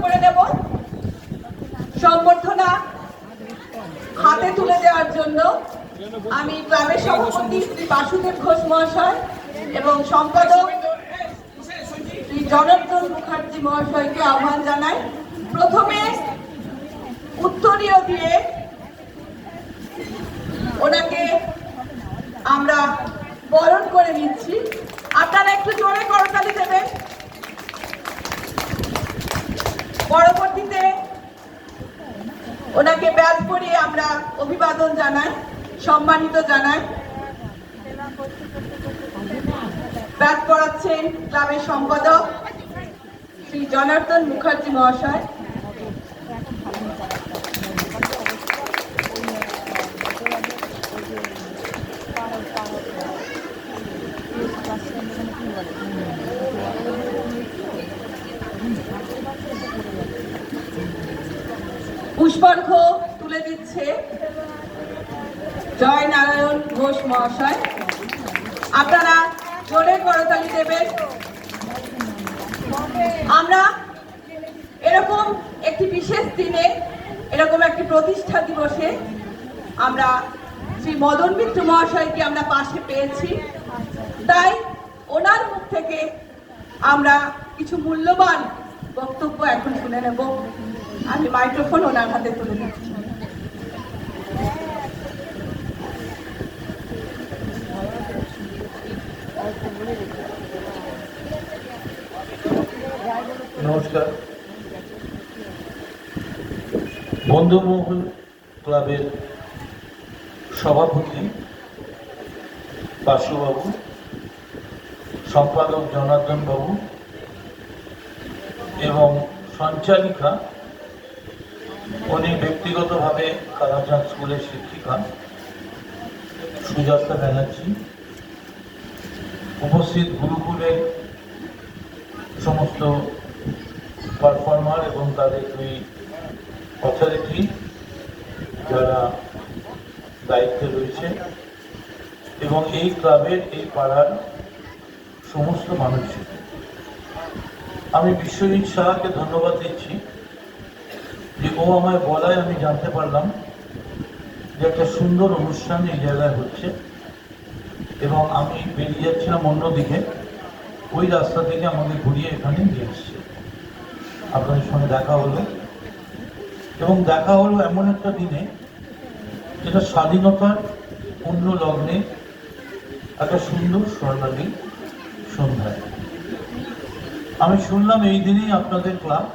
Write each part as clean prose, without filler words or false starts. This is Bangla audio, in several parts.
করে নেব সম্বর্ধনা হাতে তুলে দেওয়ার জন্য আমি ক্লাবের সভাপতি শ্রী বাসুদেব ঘোষ মহাশয় এবং সম্পাদক শ্রী জনার্দন মুখার্জি মহাশয়কে আহ্বান জানাই। প্রথমে উত্তরীয় দিয়ে ওনাকে আমরা বরণ করে নিচ্ছি। আপনারা একটু জোরে করতালি দেবেন। পরবর্তীতে ওনাকে ব্যাজ পরিয়ে আমরা অভিবাদন জানাই, সম্মানিত জানাই। ব্যাজ পড়াচ্ছেন ক্লাবের সম্পাদক শ্রী জনার্দন মুখার্জি মহাশয়। পুষ্পার্ঘ তুলে দিচ্ছে জয় নারায়ণ ঘোষ মহাশয়। আপনারা জোরে করতালি দেবেন। আমরা এরকম একটি বিশেষ দিনে, এরকম একটি প্রতিষ্ঠা দিবসে আমরা শ্রী মদন মিত্র মহাশয়কে আমরা পাশে পেয়েছি, তাই ওনার মুখ থেকে আমরা কিছু মূল্যবান বক্তব্য এখন শুনে নেব। আমি মাইক্রোফোন ওনার হাতে তুলে দিচ্ছি। নমস্কার। বন্ধুমহল ক্লাবের সভাপতি বাসুবাবু, সম্পাদক জনার্দন বাবু এবং সঞ্চালিকা, উনি ব্যক্তিগতভাবে কালাচাঁদ স্কুলের শিক্ষিকা সুজাতা ব্যানার্জি, উপস্থিত গুরুকুলের সমস্ত পারফর্মার এবং তাদের দুই অথরিটি যারা দায়িত্বে রয়েছে, এবং এই ক্লাবের এই পাড়ার সমস্ত মানুষকে আমি বিশ্বজিৎ সাহাকে ধন্যবাদ দিচ্ছি যে ও আমায় বলায় আমি জানতে পারলাম যে একটা সুন্দর অনুষ্ঠান এই জায়গায় হচ্ছে, এবং আমি বেরিয়ে যাচ্ছিলাম অন্যদিকে, ওই রাস্তা থেকে আমাকে ঘুরিয়ে এখানে নিয়ে এসছে। আপনাদের সঙ্গে দেখা হলো, এবং দেখা হলো এমন একটা দিনে যেটা স্বাধীনতার পূর্ণ লগ্নে একটা সুন্দর স্বর্ণালী সন্ধ্যায়। আমি শুনলাম এই দিনেই আপনাদের ক্লাব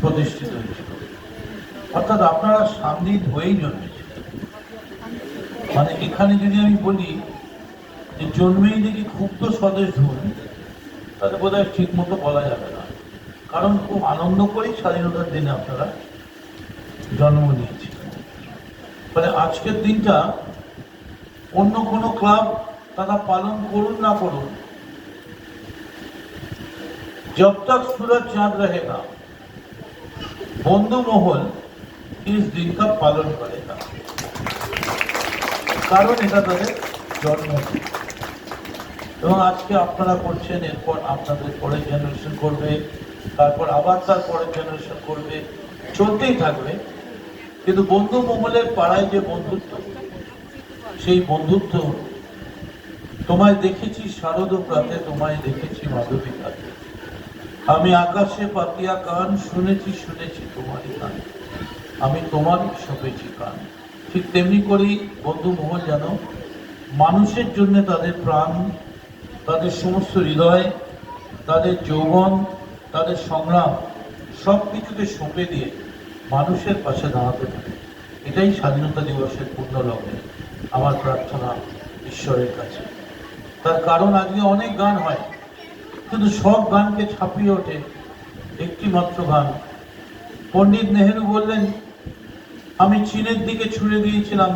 প্রতিষ্ঠিত হয়েছিল, অর্থাৎ আপনারা সান্নিধ্য হয়েই জন্মেছে। মানে এখানে যদি আমি বলি যে জন্মেই দেখি ক্ষুব্ধ স্বদেশ ধুন, তাহলে বোধ হয় ঠিক মতো বলা যাবে না, কারণ খুব আনন্দ করেই স্বাধীনতার দিনে আপনারা জন্ম নিয়েছিলেন। মানে আজকের দিনটা অন্য কোনো ক্লাব তারা পালন করুন না করুন, जब तक सूरज चांद रहेगा बंधु महल इस दिन का पालन करेगा, कारण এটা তাদের জন্মদিন। এবং আজকে আপনারা করছেন, এরপর আপনাদের পরের জেনারেশন করবে, তারপর আবার তার পরের জেনারেশন করবে, চলতেই থাকবে। কিন্তু বন্ধু মহলের পাড়ায় যে বন্ধুত্ব, সেই বন্ধুত্ব তোমায় দেখেছি শারদ প্রাতে, তোমায় দেখেছি মাধবী রাতে, আমি আকাশে পাতিয়া কান শুনেছি শুনেছি তোমারই গান, আমি তোমারই সপেছি কান। ঠিক তেমনি করেই বন্ধু মহল যেন মানুষের জন্য তাদের প্রাণ, তাদের সমস্ত হৃদয়, তাদের যৌবন, তাদের সংগ্রাম সব কিছুকে সঁপে দিয়ে মানুষের পাশে দাঁড়াতে পারে। এটাই স্বাধীনতা দিবসের পূর্ণ লগ্নে আমার প্রার্থনা ঈশ্বরের কাছে। তার কারণ আজকে অনেক গান হয়, কিন্তু সব গানকে ছাপিয়ে ওঠে একটি মাত্র গান। পণ্ডিত নেহেরু বললেন, আমি চীনের দিকে ছুঁড়ে দিয়েছিলাম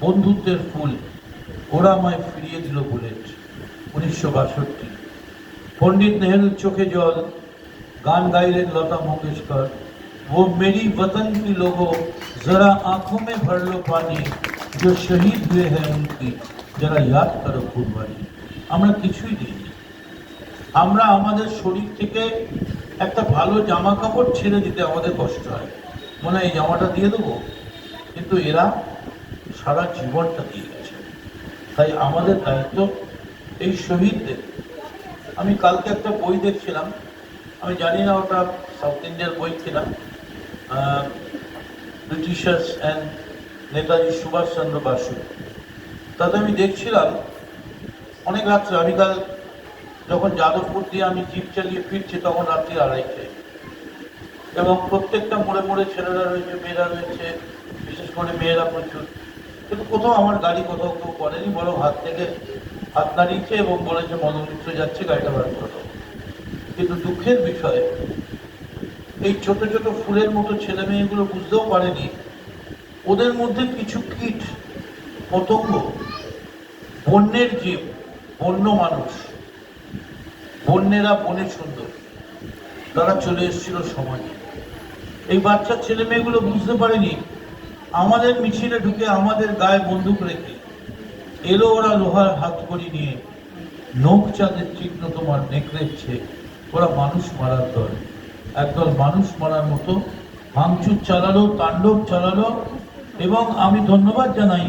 বন্ধুত্বের ফুল, ওরা আমায় ফিরিয়ে দিল বুলেট। 1962। पंडित नेहरू चोखे जल, गान गाइले लता मंगेशकर, वो मेरी वतन की लोगों जरा आंखों में भर लो पानी, जो शहीद हुए हैं उनकी जरा याद करो कुर्बानी। আমরা কিছুই দিইনি, আমরা আমাদের শরীর থেকে একটা ভালো জামা কাপড় ছেড়ে দিতে আমাদের কষ্ট হয়, মনে হয় এই জামাটা দিয়ে দেবো, কিন্তু এরা সারা জীবনটা দিয়ে গেছে। তাই আমাদের দায়িত্ব এই শহীদদের। আমি কালকে একটা বই দেখছিলাম, আমি জানি না ওটা সাউথ ইন্ডিয়ার বই কিনা, ব্রিটিশার্স অ্যান্ড নেতাজি সুভাষচন্দ্র বসু। তাতে আমি দেখছিলাম অনেক রাত্রে, আমি কাল যখন যাদবপুর দিয়ে আমি জিপ চালিয়ে ফিরছি তখন রাত্রি 2:30, এবং প্রত্যেকটা মোড়ে মোড়ে ছেলেরা রয়েছে, মেয়েরা রয়েছে, বিশেষ করে মেয়েরা প্রচুর। কিন্তু কোথাও আমার গাড়ি কোথাও কেউ করেনি, বরং হাত থেকে হাত নাড়িয়েছে এবং বলেছে মদন মিত্র যাচ্ছে, গাড়িটা বার করে দেবো। কিন্তু দুঃখের বিষয়, এই ছোট ছোট ফুলের মতো ছেলে মেয়েগুলো বুঝতেও পারেনি ওদের মধ্যে কিছু কীট পতঙ্গ, বন্যের জীব, বন্য মানুষ, বন্যেরা বনে সুন্দর, তারা চলে এসেছিল সমাজে। এই বাচ্চা ছেলে মেয়েগুলো বুঝতে পারেনি আমাদের মিছিলে ঢুকে আমাদের গায়ে বন্দুক রেখে এলো ওরা লোহার হাতকড়ি নিয়ে, নখ চাঁদের চিহ্ন তোমার নেকড়েছে, ওরা মানুষ মারার দল। একদল মানুষ মারার মতো ভাঙচুর চালালো, তাণ্ডব চালালো। এবং আমি ধন্যবাদ জানাই,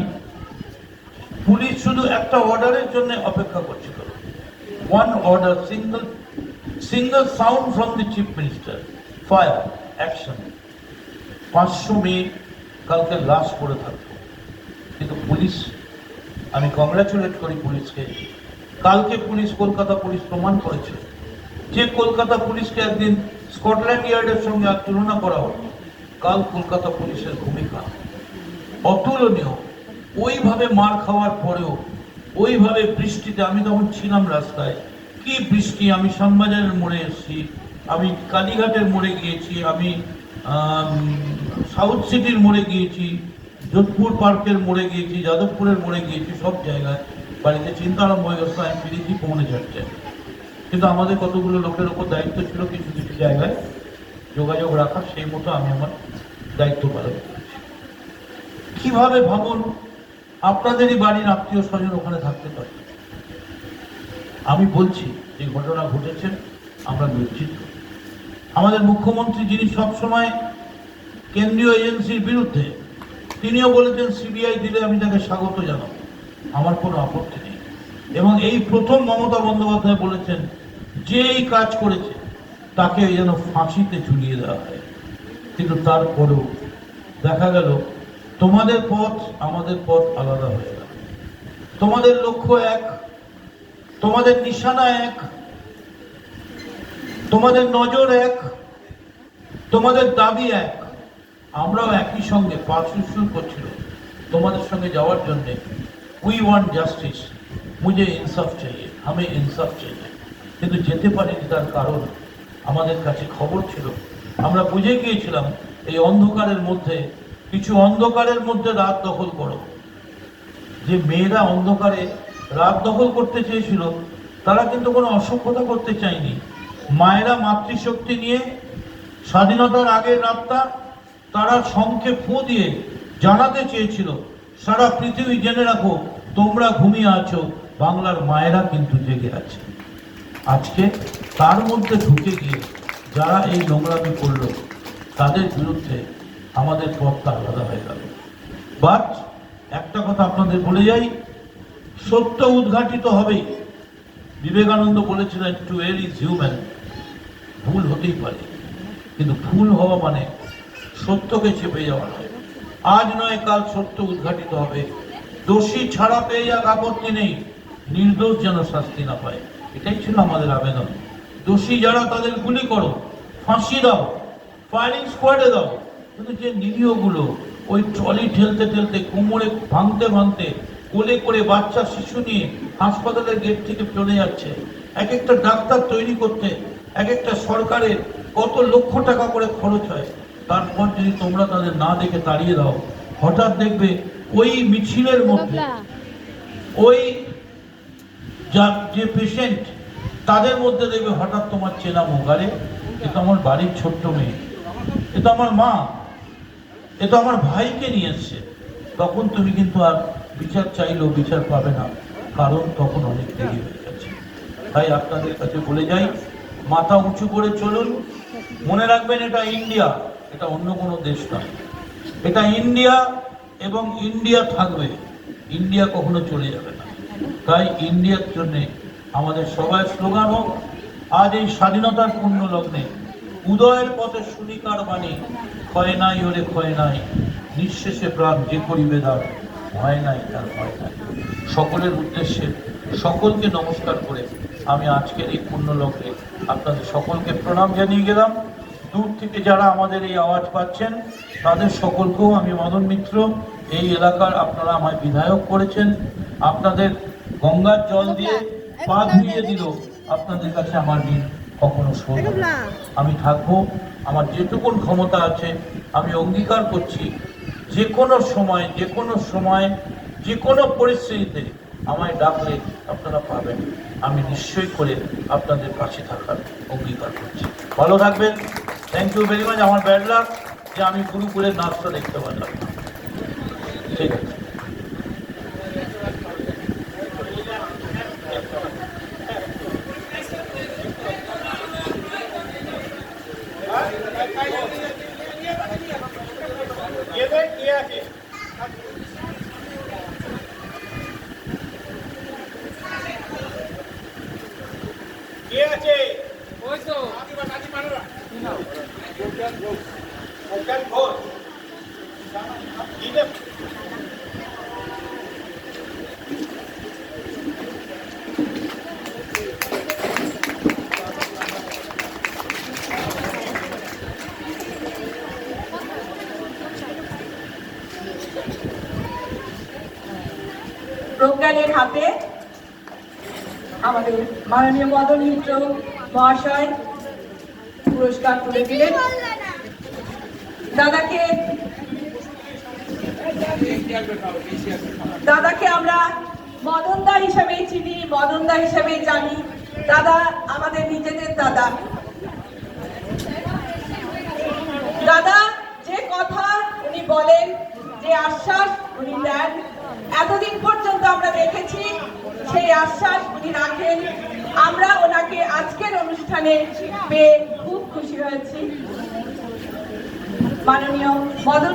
পুলিশ শুধু একটা অর্ডারের জন্য অপেক্ষা করছিল। One order, single sound from the chief minister, fire, action. 500 মেয়ে কালকে লাশ পড়ে থাকতো, কিন্তু পুলিশ, আমি কংগ্রাচুলেট করি পুলিশকে। কালকে পুলিশ, কলকাতা পুলিশ প্রমাণ করেছে যে কলকাতা পুলিশকে একদিন স্কটল্যান্ড ইয়ার্ডের সঙ্গে আর তুলনা করা হতো, কাল কলকাতা পুলিশের ভূমিকা অতুলনীয়। ওইভাবে মার খাওয়ার পরেও, ওইভাবে বৃষ্টিতে, আমি তখন ছিলাম রাস্তায়, কি বৃষ্টি, আমি শ্যামবাজারের মোড়ে এসেছি, আমি কালীঘাটের মোড়ে গিয়েছি, আমি সাউথ সিটির মোড়ে গিয়েছি, যোধপুর পার্কের মোড়ে গিয়েছি, যাদবপুরের মোড়ে গিয়েছি, সব জায়গায়। বাড়িতে চিন্তা আরম্ভ হয়ে গেছে, আমি ফিরেছি 4:45। কিন্তু আমাদের কতগুলো লোকের ওপর দায়িত্ব ছিল কিছু কিছু জায়গায় যোগাযোগ রাখার, সেই মতো আমি আমার দায়িত্ব পালন করেছি। কিভাবে ভাবুন, আপনাদেরই বাড়ির আত্মীয় স্বজন ওখানে থাকতে পারে। আমি বলছি যে ঘটনা ঘটেছে, আমরা লজ্জিত। আমাদের মুখ্যমন্ত্রী, যিনি সবসময় কেন্দ্রীয় এজেন্সির বিরুদ্ধে, তিনিও বলেছেন সিবিআই দিলে আমি তাকে স্বাগত জানাবো, আমার কোনো আপত্তি নেই। এবং এই প্রথম মমতা বন্দ্যোপাধ্যায় বলেছেন যে এই কাজ করেছে তাকে যেন ফাঁসিতে ঝুলিয়ে দেওয়া হয়। কিন্তু তারপরেও দেখা গেল তোমাদের পথ আমাদের পথ আলাদা হয়ে গেল। তোমাদের লক্ষ্য এক, তোমাদের নিশানা এক, তোমাদের নজর এক, তোমাদের দাবি এক। আমরাও একই সঙ্গে পা সুর করছিল তোমাদের সঙ্গে যাওয়ার জন্যে। উই ওয়ান্ট জাস্টিস, মুঝে ইনসাফ চাইয়ে, আমি ইনসাফ চাইয়ে। কিন্তু যেতে পারিনি, তার কারণ আমাদের কাছে খবর ছিল, আমরা বুঝে গিয়েছিলাম এই অন্ধকারের মধ্যে, কিছু অন্ধকারের মধ্যে রাত দখল করো। যে মেয়েরা অন্ধকারে রাত দখল করতে চেয়েছিল তারা কিন্তু কোনো অসভ্যতা করতে চায়নি। মায়েরা মাতৃশক্তি নিয়ে স্বাধীনতার আগের রাতটা তারা শঙ্খে ফু দিয়ে জানাতে চেয়েছিল, সারা পৃথিবী জেনে রাখো তোমরা ঘুমিয়ে আছো, বাংলার মায়েরা কিন্তু জেগে আছে। আজকে তার মধ্যে ঢুকে গিয়ে যারা এই নোংরামি করলো তাদের বিরুদ্ধে আমাদের পথটা আলাদা হয়ে গেল। বাট একটা কথা আপনাদের বলে যাই, সত্য উদ্ঘাটিত হবেই। বিবেকানন্দ বলেছিলেন টু এর ইজ হিউম্যান, ভুল হতেই পারে, কিন্তু ভুল হওয়া মানে সত্যকে চেপে যাওয়া নয়। আজ নয় কাল সত্য উদ্ঘাটিত হবে। দোষী ছাড়া পেয়ে যাক, আপত্তি নেই, নির্দোষ যেন শাস্তি না পায়, এটাই ছিল আমাদের আবেদন। দোষী যারা তাদের গুলি করো, ফাঁসি দাও, ফায়ারিং স্কোয়াডে দাও, কিন্তু যে নিরীহগুলো ওই ট্রলি ঠেলতে ঠেলতে, কোমরে ভাঙতে ভাঙতে, কোলে করে বাচ্চা শিশু নিয়ে হাসপাতালের গেট থেকে চলে যাচ্ছে, এক একটা ডাক্তার তৈরি করতে এক একটা সরকারের কত লক্ষ টাকা করে খরচ হয়, তারপর যদি তোমরা তাদের না দেখে তাড়িয়ে দাও, হঠাৎ দেখবে ওই মিছিলের মধ্যে ওই যে পেশেন্ট তাদের মধ্যে দেখবে হঠাৎ তোমার চেনা মুখ, আরে এ তো আমার বাড়ির ছোট্ট মেয়ে, এ তো আমার মা, এ তো আমার ভাইকে নিয়ে এসছে। তখন তুমি কিন্তু আর বিচার চাইলেও বিচার পাবে না, কারণ তখন অনেক দেরি হয়ে গেছে। তাই আপনাদের কাছে বলে যাই, মাথা উঁচু করে চলুন, মনে রাখবেন, এটা ইন্ডিয়া, এটা অন্য কোনো দেশ নয়। এটা ইন্ডিয়া এবং ইন্ডিয়া থাকবে, ইন্ডিয়া কখনো চলে যাবে না। তাই ইন্ডিয়ার জন্য আমাদের সবাই স্লোগান হোক, আজ এই স্বাধীনতার পূর্ণ লগ্নে উদয়ের পথে শুনিকার বাণী, ক্ষয় নাই ওরে ক্ষয় নাই, নিঃশেষে প্রাণ যে করিবে দান, ভয় নাই তার ভয় নাই। সকলের উদ্দেশ্যে সকলকে নমস্কার করে আমি আজকের এই পূর্ণ লগ্নে আপনাদের সকলকে প্রণাম জানিয়ে গেলাম। দূর থেকে যারা আমাদের এই আওয়াজ পাচ্ছেন তাদের সকলকেও আমি মদন মিত্র, এই এলাকার আপনারা আমায় বিধায়ক করেছেন, আপনাদের গঙ্গার জল দিয়ে পা ধুইয়ে দিল, আপনাদের কাছে আমার ঋণ কখনো শোধ হবে না। আমি থাকবো, আমার যেটুকুন ক্ষমতা আছে আমি অঙ্গীকার করছি, যে কোনো সময় যে কোনো পরিস্থিতিতে আমায় ডাকলে আপনারা পাবেন, আমি নিশ্চয়ই করে আপনাদের পাশে থাকার অঙ্গীকার করছি। ভালো থাকবেন, থ্যাংক ইউ ভেরি মাচ। আমার ব্যাড লাক যে আমি গুরুকুলের নাচটা দেখতে পারলাম। ঠিক আছে। প্রজ্ঞানের হাতে আমাদের মাননীয় মদন মিত্র মহাশয় পুরস্কার তুলে দিলেন। দাদাকে আমরা মদনদা হিসেবেই চিনি, মদনদা হিসেবেই জানি। দাদা আমাদের নিজেদের দাদা। দাদা যে কথা উনি বলেন, যে আশ্বাস উনি দেন, এতদিন পর্যন্ত আমরা দেখেছি সেই আশ্বাস উনি রাখেন। আমরা ওনাকে আজকের অনুষ্ঠানে পেয়ে খুব খুশি হয়েছি। মাননীয় মদন